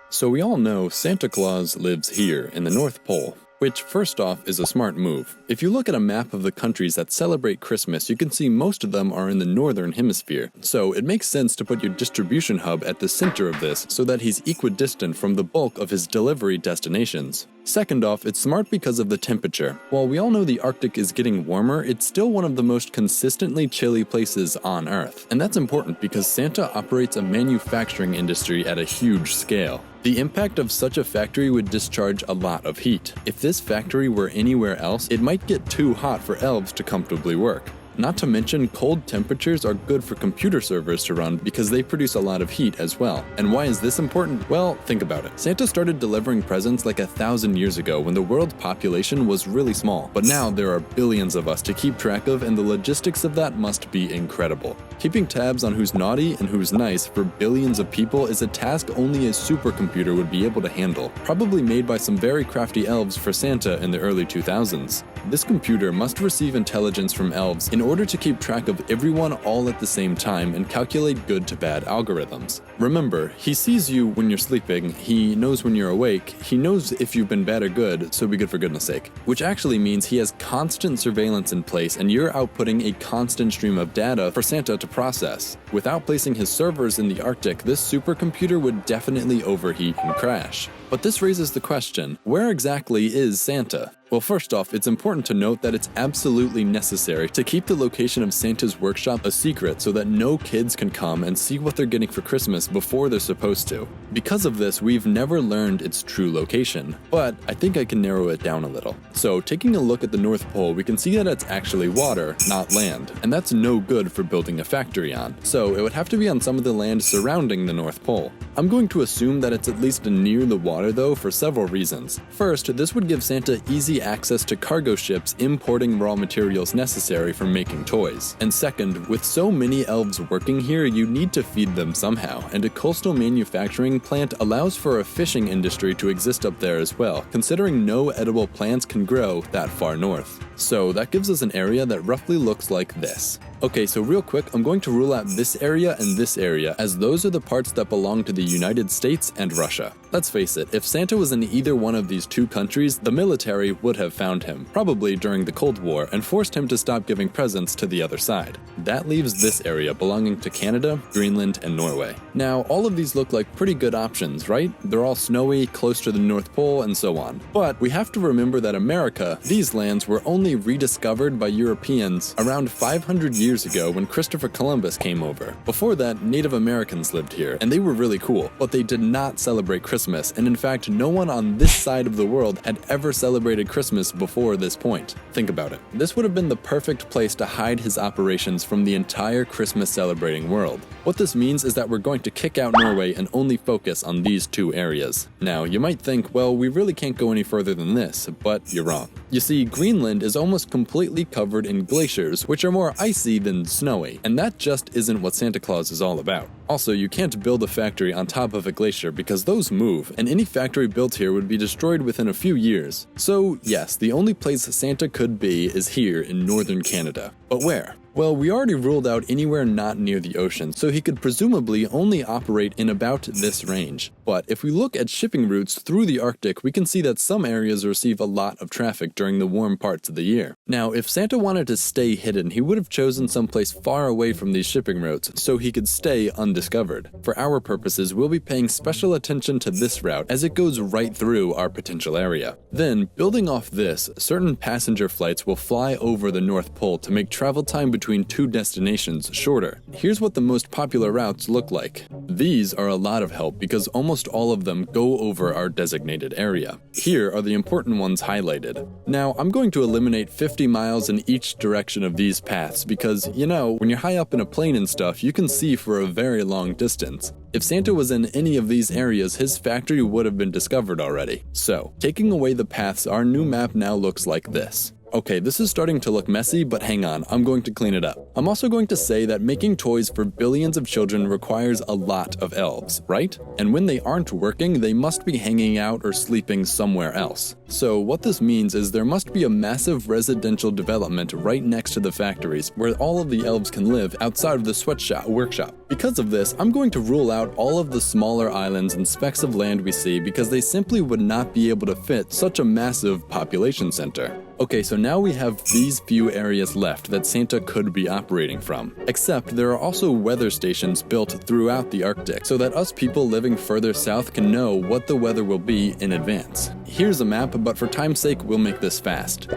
So we all know Santa Claus lives here in the North Pole, which first off is a smart move. If you look at a map of the countries that celebrate Christmas, you can see most of them are in the northern hemisphere. So it makes sense to put your distribution hub at the center of this so that he's equidistant from the bulk of his delivery destinations. Second off, it's smart because of the temperature. While we all know the Arctic is getting warmer, it's still one of the most consistently chilly places on Earth. And that's important because Santa operates a manufacturing industry at a huge scale. The impact of such a factory would discharge a lot of heat. If this factory were anywhere else, it might get too hot for elves to comfortably work. Not to mention, cold temperatures are good for computer servers to run because they produce a lot of heat as well. And why is this important? Well, think about it. Santa started delivering presents like 1,000 years ago when the world's population was really small. But now there are billions of us to keep track of, and the logistics of that must be incredible. Keeping tabs on who's naughty and who's nice for billions of people is a task only a supercomputer would be able to handle, probably made by some very crafty elves for Santa in the early 2000s. This computer must receive intelligence from elves in order to keep track of everyone all at the same time and calculate good to bad algorithms. Remember, he sees you when you're sleeping, he knows when you're awake, he knows if you've been bad or good, so be good for goodness sake. Which actually means he has constant surveillance in place and you're outputting a constant stream of data for Santa to process. Without placing his servers in the Arctic, this supercomputer would definitely overheat and crash. But this raises the question, where exactly is Santa? Well, first off, it's important to note that it's absolutely necessary to keep the location of Santa's workshop a secret so that no kids can come and see what they're getting for Christmas before they're supposed to. Because of this, we've never learned its true location, but I think I can narrow it down a little. So, taking a look at the North Pole, we can see that it's actually water, not land, and that's no good for building a factory on. So, it would have to be on some of the land surrounding the North Pole. I'm going to assume that it's at least near the water though for several reasons. First, this would give Santa easy access to cargo ships importing raw materials necessary for making toys. And second, with so many elves working here, you need to feed them somehow, and a coastal manufacturing plant allows for a fishing industry to exist up there as well, considering no edible plants can grow that far north. So that gives us an area that roughly looks like this. Okay, so real quick, I'm going to rule out this area and this area, as those are the parts that belong to the United States and Russia. Let's face it, if Santa was in either one of these two countries, the military would have found him, probably during the Cold War, and forced him to stop giving presents to the other side. That leaves this area belonging to Canada, Greenland, and Norway. Now, all of these look like pretty good options, right? They're all snowy, close to the North Pole, and so on. But we have to remember that America, these lands were only rediscovered by Europeans around 500 years ago when Christopher Columbus came over. Before that, Native Americans lived here, and they were really cool, but they did not celebrate Christmas, and in fact, no one on this side of the world had ever celebrated Christmas before this point. Think about it. This would have been the perfect place to hide his operations from the entire Christmas celebrating world. What this means is that we're going to kick out Norway and only focus on these two areas. Now, you might think, well, we really can't go any further than this, but you're wrong. You see, Greenland is almost completely covered in glaciers, which are more icy than snowy, and that just isn't what Santa Claus is all about. Also, you can't build a factory on top of a glacier because those move, and any factory built here would be destroyed within a few years. So yes, the only place Santa could be is here in northern Canada. But where? Well, we already ruled out anywhere not near the ocean, so he could presumably only operate in about this range. But if we look at shipping routes through the Arctic, we can see that some areas receive a lot of traffic during the warm parts of the year. Now, if Santa wanted to stay hidden, he would have chosen someplace far away from these shipping routes, so he could stay undiscovered. For our purposes, we'll be paying special attention to this route as it goes right through our potential area. Then, building off this, certain passenger flights will fly over the North Pole to make travel time between two destinations shorter. Here's what the most popular routes look like. These are a lot of help because almost all of them go over our designated area. Here are the important ones highlighted. Now, I'm going to eliminate 50 miles in each direction of these paths because, you know, when you're high up in a plane and stuff, you can see for a very long distance. If Santa was in any of these areas, his factory would have been discovered already. So, taking away the paths, our new map now looks like this. Okay, this is starting to look messy, but hang on, I'm going to clean it up. I'm also going to say that making toys for billions of children requires a lot of elves, right? And when they aren't working, they must be hanging out or sleeping somewhere else. So what this means is there must be a massive residential development right next to the factories where all of the elves can live outside of the workshop. Because of this, I'm going to rule out all of the smaller islands and specks of land we see because they simply would not be able to fit such a massive population center. Okay, so now we have these few areas left that Santa could be operating from. Except there are also weather stations built throughout the Arctic so that us people living further south can know what the weather will be in advance. Here's a map, but for time's sake, we'll make this fast.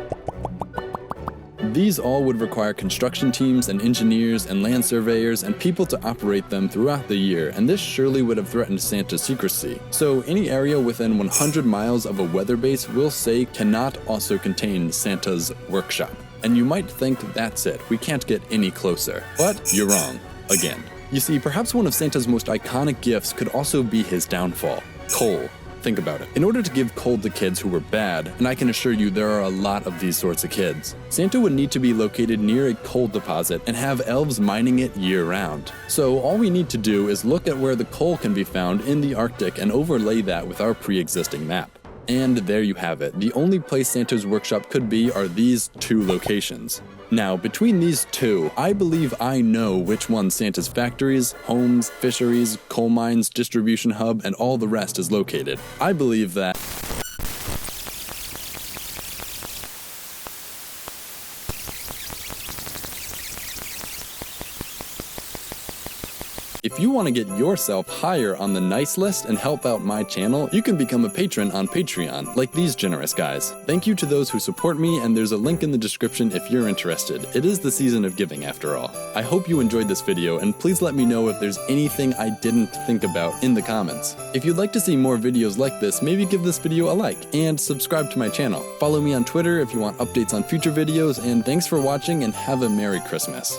These all would require construction teams and engineers and land surveyors and people to operate them throughout the year, and this surely would have threatened Santa's secrecy. So any area within 100 miles of a weather base we'll say cannot also contain Santa's workshop. And you might think that's it, we can't get any closer. But you're wrong, again. You see, perhaps one of Santa's most iconic gifts could also be his downfall: coal. Think about it. In order to give coal to kids who were bad, and I can assure you there are a lot of these sorts of kids, Santa would need to be located near a coal deposit and have elves mining it year-round. So all we need to do is look at where the coal can be found in the Arctic and overlay that with our pre-existing map. And there you have it. The only place Santa's workshop could be are these two locations. Now, between these two, I believe I know which one Santa's factories, homes, fisheries, coal mines, distribution hub, and all the rest is located. I believe that if you want to get yourself higher on the nice list and help out my channel, you can become a patron on Patreon, like these generous guys. Thank you to those who support me, and there's a link in the description if you're interested. It is the season of giving after all. I hope you enjoyed this video, and please let me know if there's anything I didn't think about in the comments. If you'd like to see more videos like this, maybe give this video a like, and subscribe to my channel. Follow me on Twitter if you want updates on future videos, and thanks for watching and have a Merry Christmas.